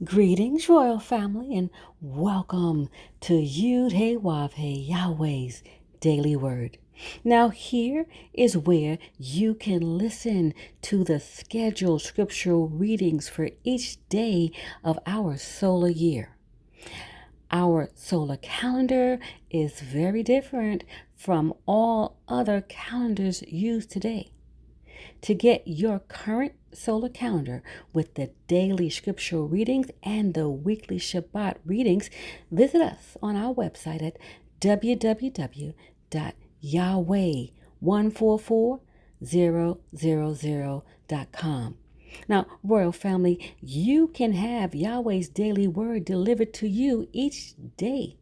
Greetings, royal family, and welcome to Yud Hey Wav Hey Yahweh's Daily Word. Now, here is where you can listen to the scheduled scriptural readings for each day of our solar year. Our solar calendar is very different from all other calendars used today. To get your current solar calendar with the daily scriptural readings and the weekly Shabbat readings, visit us on our website at www.yahweh144000.com. Now, Royal Family, you can have Yahweh's daily word delivered to you each day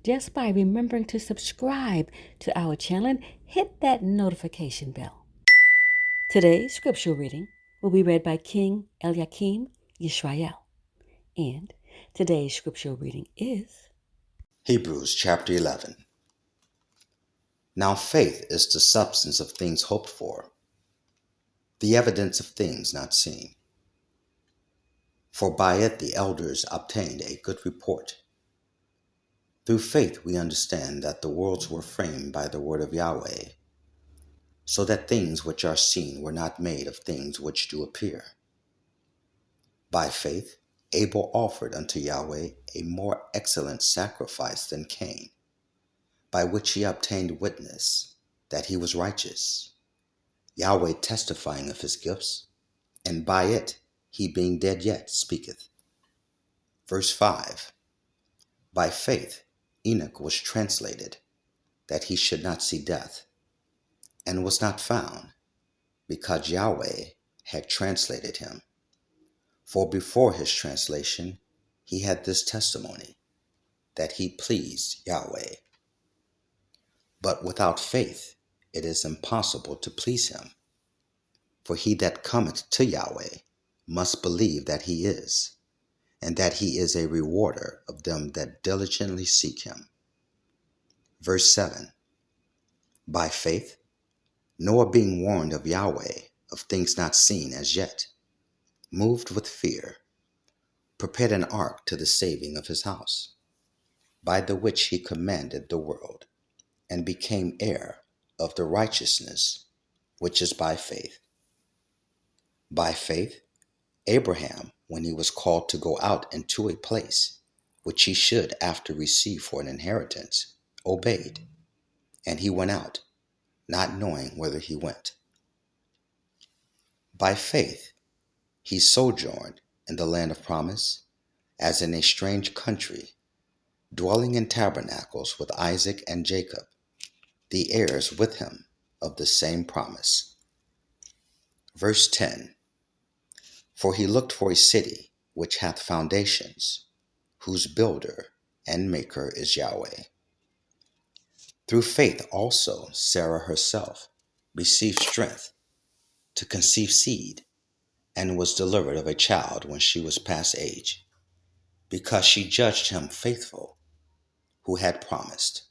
just by remembering to subscribe to our channel and hit that notification bell. Today's scripture reading will be read by King Eliakim Yisrael. And today's scripture reading is Hebrews chapter 11. Now faith is the substance of things hoped for, the evidence of things not seen. For by it the elders obtained a good report. Through faith we understand that the worlds were framed by the word of Yahweh, so that things which are seen were not made of things which do appear. By faith Abel offered unto Yahweh a more excellent sacrifice than Cain, by which he obtained witness that he was righteous, Yahweh testifying of his gifts, and by it he being dead yet speaketh. Verse 5. By faith Enoch was translated, that he should not see death, and was not found, because Yahweh had translated him. For before his translation he had this testimony, that he pleased Yahweh. But without faith it is impossible to please him. For he that cometh to Yahweh must believe that he is, and that he is a rewarder of them that diligently seek him. Verse 7. By faith Noah, being warned of Yahweh of things not seen as yet, moved with fear, prepared an ark to the saving of his house, by the which he commanded the world, and became heir of the righteousness which is by faith. By faith Abraham, when he was called to go out into a place which he should after receive for an inheritance, obeyed, and he went out, not knowing whither he went. By faith he sojourned in the land of promise, as in a strange country, dwelling in tabernacles with Isaac and Jacob, the heirs with him of the same promise. Verse 10. For he looked for a city which hath foundations, whose builder and maker is Yahweh. Through faith also Sarah herself received strength to conceive seed, and was delivered of a child when she was past age, because she judged him faithful who had promised.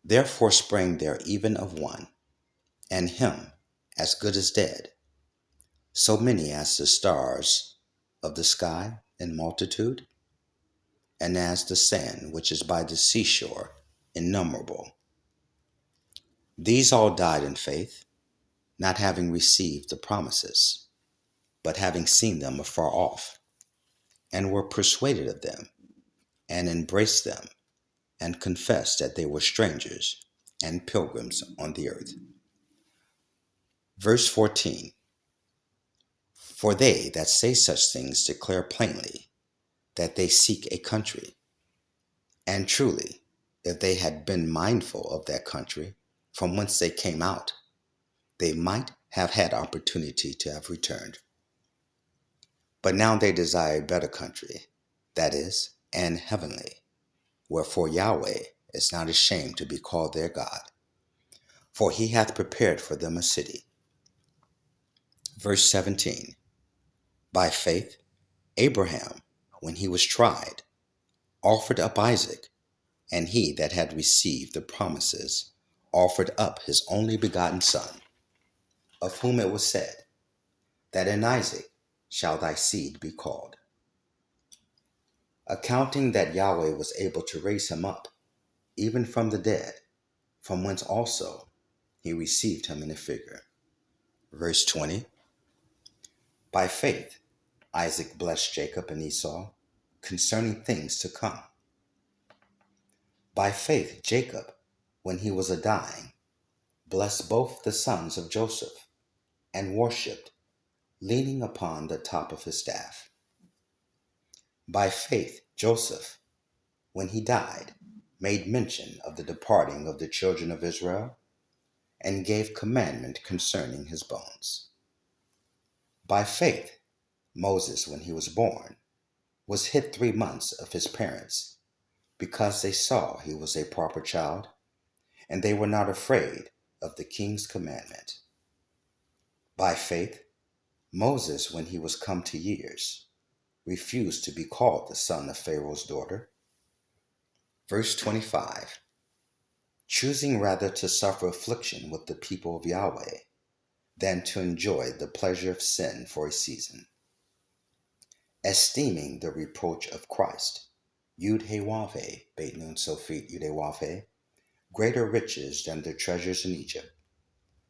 Therefore sprang there even of one, and him as good as dead, so many as the stars of the sky in multitude, and as the sand which is by the seashore innumerable. These all died in faith, not having received the promises, but having seen them afar off, and were persuaded of them, and embraced them, and confessed that they were strangers and pilgrims on the earth. Verse 14. For they that say such things declare plainly that they seek a country. And truly, if they had been mindful of that country from whence they came out, they might have had opportunity to have returned. But now they desire a better country, that is, an heavenly. Wherefore Yahweh is not ashamed to be called their God, for he hath prepared for them a city. Verse 17. By faith Abraham, when he was tried, offered up Isaac, and he that had received the promises offered up his only begotten son, of whom it was said, that in Isaac shall thy seed be called. accounting that Yahweh was able to raise him up, even from the dead, from whence also he received him in a figure. Verse 20. By faith, Isaac blessed Jacob and Esau concerning things to come. By faith, Jacob, when he was a-dying, blessed both the sons of Joseph, and worshipped, leaning upon the top of his staff. By faith, Joseph, when he died, made mention of the departing of the children of Israel, and gave commandment concerning his bones. By faith, Moses, when he was born, was hid 3 months of his parents, because they saw he was a proper child, and they were not afraid of the king's commandment. By faith, Moses, when he was come to years, refused to be called the son of Pharaoh's daughter. Verse 25. Choosing rather to suffer affliction with the people of Yahweh than to enjoy the pleasure of sin for a season. Esteeming the reproach of Christ, Yud-He-Wav-He, Beit Nun Sofit Yud-He-Wav-He, greater riches than the treasures in Egypt,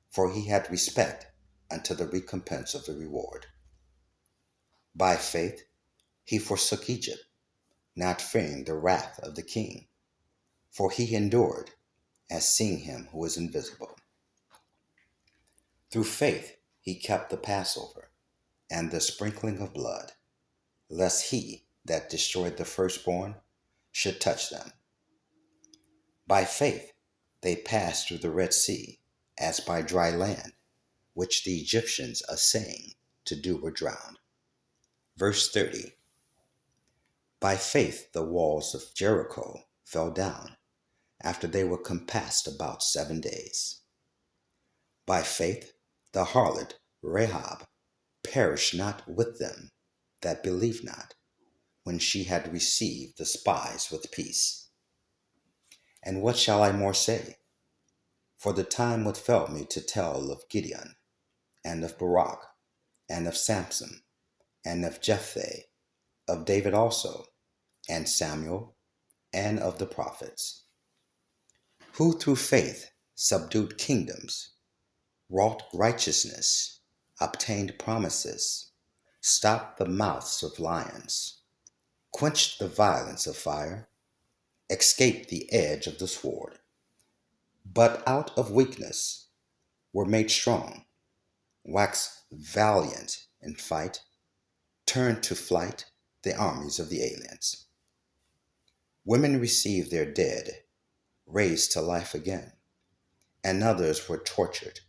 for he had respect unto the recompense of the reward. By faith he forsook Egypt, not fearing the wrath of the king, for he endured, as seeing him who is invisible. Through faith he kept the Passover, and the sprinkling of blood, lest he that destroyed the firstborn should touch them. By faith they passed through the Red Sea, as by dry land, which the Egyptians assaying to do were drowned. Verse 30. By faith the walls of Jericho fell down, after they were compassed about 7 days. By faith the harlot Rahab perished not with them that believed not, when she had received the spies with peace. And what shall I more say? For the time would fail me to tell of Gideon, and of Barak, and of Samson, and of Jephthah, of David also, and Samuel, and of the prophets, who through faith subdued kingdoms, wrought righteousness, obtained promises, stopped the mouths of lions, quenched the violence of fire, escaped the edge of the sword, but out of weakness were made strong, waxed valiant in fight, turned to flight the armies of the aliens. Women received their dead, raised to life again, and others were tortured,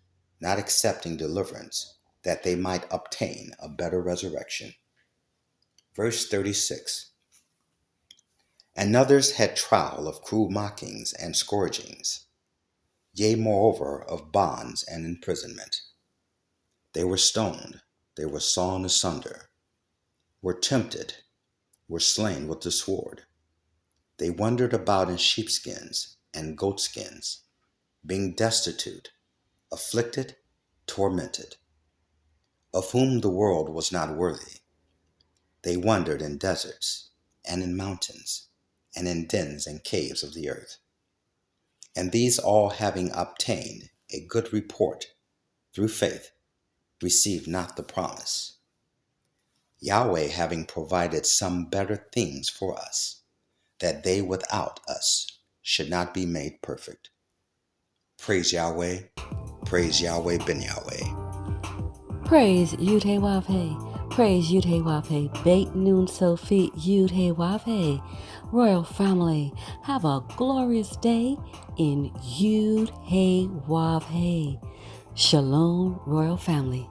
not accepting deliverance, that they might obtain a better resurrection. Verse 36. And others had trial of cruel mockings and scourgings, yea, moreover, of bonds and imprisonment. They were stoned, they were sawn asunder, were tempted, were slain with the sword. They wandered about in sheepskins and goatskins, being destitute, afflicted, tormented, of whom the world was not worthy. They wandered in deserts, and in mountains, and in dens and caves of the earth. And these all, having obtained a good report through faith, received not the promise, Yahweh having provided some better things for us, that they without us should not be made perfect. Praise Yahweh, Ben Yahweh. Praise Yud-He-Wav-He. Praise Yud-He-Wav-He. Beit Nun Sofit Yud-He-Wav-He. Royal family, have a glorious day in Yud-He-Wav-He. Shalom, royal family.